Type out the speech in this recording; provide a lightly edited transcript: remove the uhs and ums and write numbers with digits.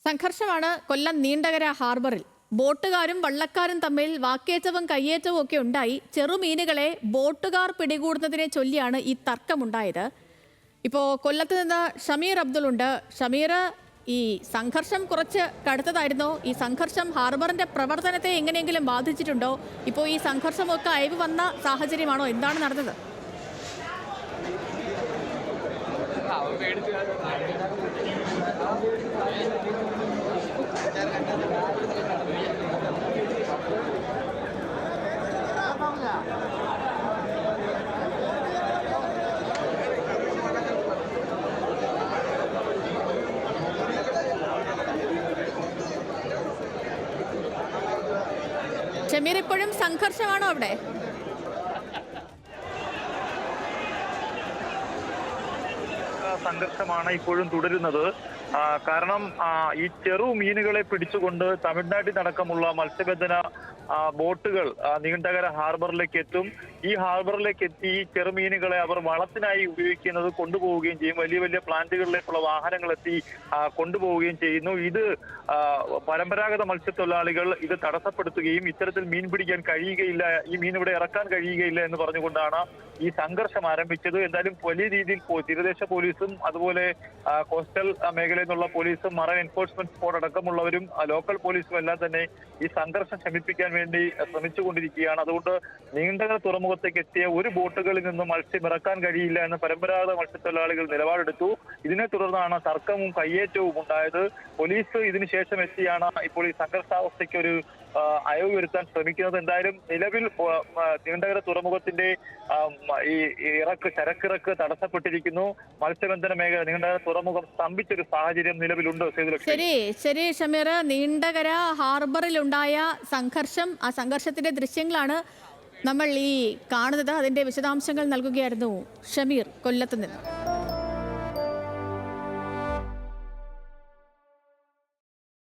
സംഘർഷമാണ് കൊല്ലം നീണ്ടകര ഹാർബറിൽ. ബോട്ടുകാരും വള്ളക്കാരും തമ്മിൽ വാക്കേറ്റവും കയ്യേറ്റവും ഒക്കെ ഉണ്ടായി. ചെറുമീനുകളെ ബോട്ടുകാർ പിടികൂടുന്നതിനെ ചൊല്ലിയാണ് ഈ തർക്കമുണ്ടായത്. ഇപ്പോൾ കൊല്ലത്ത് നിന്ന് ഷമീർ അബ്ദുൾ ഉണ്ട്. ഷമീർ, ഈ സംഘർഷം കുറച്ച് കടുത്തതായിരുന്നോ? ഈ സംഘർഷം ഹാർബറിന്റെ പ്രവർത്തനത്തെ എങ്ങനെയെങ്കിലും ബാധിച്ചിട്ടുണ്ടോ? ഇപ്പോൾ ഈ സംഘർഷമൊക്കെ അയവ് വന്ന സാഹചര്യമാണോ? എന്താണ് നടന്നത്? ഷമീർ, ഇപ്പോഴും സംഘർഷമാണോ അവിടെ? സംഘർഷമാണ് ഇപ്പോഴും തുടരുന്നത്. കാരണം ഈ ചെറു മീനുകളെ പിടിച്ചുകൊണ്ട് തമിഴ്നാട്ടിലടക്കമുള്ള മത്സ്യബന്ധന ബോട്ടുകൾ നീണ്ടകര ഹാർബറിലേക്ക് എത്തും. ഈ ഹാർബറിലേക്ക് എത്തി ഈ ചെറുമീനുകളെ അവർ വളത്തിനായി ഉപയോഗിക്കുന്നത് കൊണ്ടുപോവുകയും ചെയ്യും. വലിയ വലിയ പ്ലാന്റുകളിലേക്കുള്ള വാഹനങ്ങൾ എത്തി കൊണ്ടുപോവുകയും ചെയ്യുന്നു. ഇത് പരമ്പരാഗത മത്സ്യത്തൊഴിലാളികൾ ഇത് തടസ്സപ്പെടുത്തുകയും ഇത്തരത്തിൽ മീൻ പിടിക്കാൻ കഴിയുകയില്ല, ഈ മീൻ ഇവിടെ ഇറക്കാൻ കഴിയുകയില്ല എന്ന് പറഞ്ഞുകൊണ്ടാണ് ഈ സംഘർഷം ആരംഭിച്ചത്. എന്തായാലും വലിയ രീതിയിൽ തീരദേശ പോലീസും അതുപോലെ കോസ്റ്റൽ മേഖലയിൽ നിന്നുള്ള പോലീസും മറൈൻ എൻഫോഴ്സ്മെന്റ് സ്ക്വാഡ് അടക്കമുള്ളവരും ലോക്കൽ പോലീസും എല്ലാം തന്നെ ഈ സംഘർഷം ശമിപ്പിക്കാൻ വേണ്ടി ശ്രമിച്ചുകൊണ്ടിരിക്കുകയാണ്. അതുകൊണ്ട് നീണ്ടകര തുറമുഖത്തേക്ക് എത്തിയ ഒരു ബോട്ടുകളിൽ നിന്നും മത്സ്യം ഇറക്കാൻ കഴിയില്ല എന്ന് പരമ്പരാഗത മത്സ്യത്തൊഴിലാളികൾ നിലപാടെടുത്തു. ഇതിനെ തുടർന്നാണ് തർക്കവും കയ്യേറ്റവും ഉണ്ടായത്. പോലീസ് ഇതിനുശേഷം എത്തിയാണ് ഇപ്പോൾ ഈ സംഘർഷാവസ്ഥയ്ക്ക് ഒരു അയവ് വരുത്താൻ ശ്രമിക്കുന്നത്. എന്തായാലും നിലവിൽ നീണ്ടകര തുറമുഖത്തിന്റെ ഈ ചരക്കിറക്ക് തടസ്സപ്പെട്ടിരിക്കുന്നു. മത്സ്യബന്ധന മേഖല നീണ്ടകര തുറമുഖം സ്തംഭിച്ചൊരു സാഹചര്യം നിലവിലുണ്ട്. ശരി ഷമീർ, നീണ്ടകര ഹാർബറിലുണ്ടായ സംഘർഷം, ആ സംഘർഷത്തിന്റെ ദൃശ്യങ്ങളാണ് നമ്മൾ ഈ കാണുന്നത്. അതിന്റെ വിശദാംശങ്ങൾ നൽകുകയായിരുന്നു ഷമീർ കൊല്ലത്ത് നിന്ന്.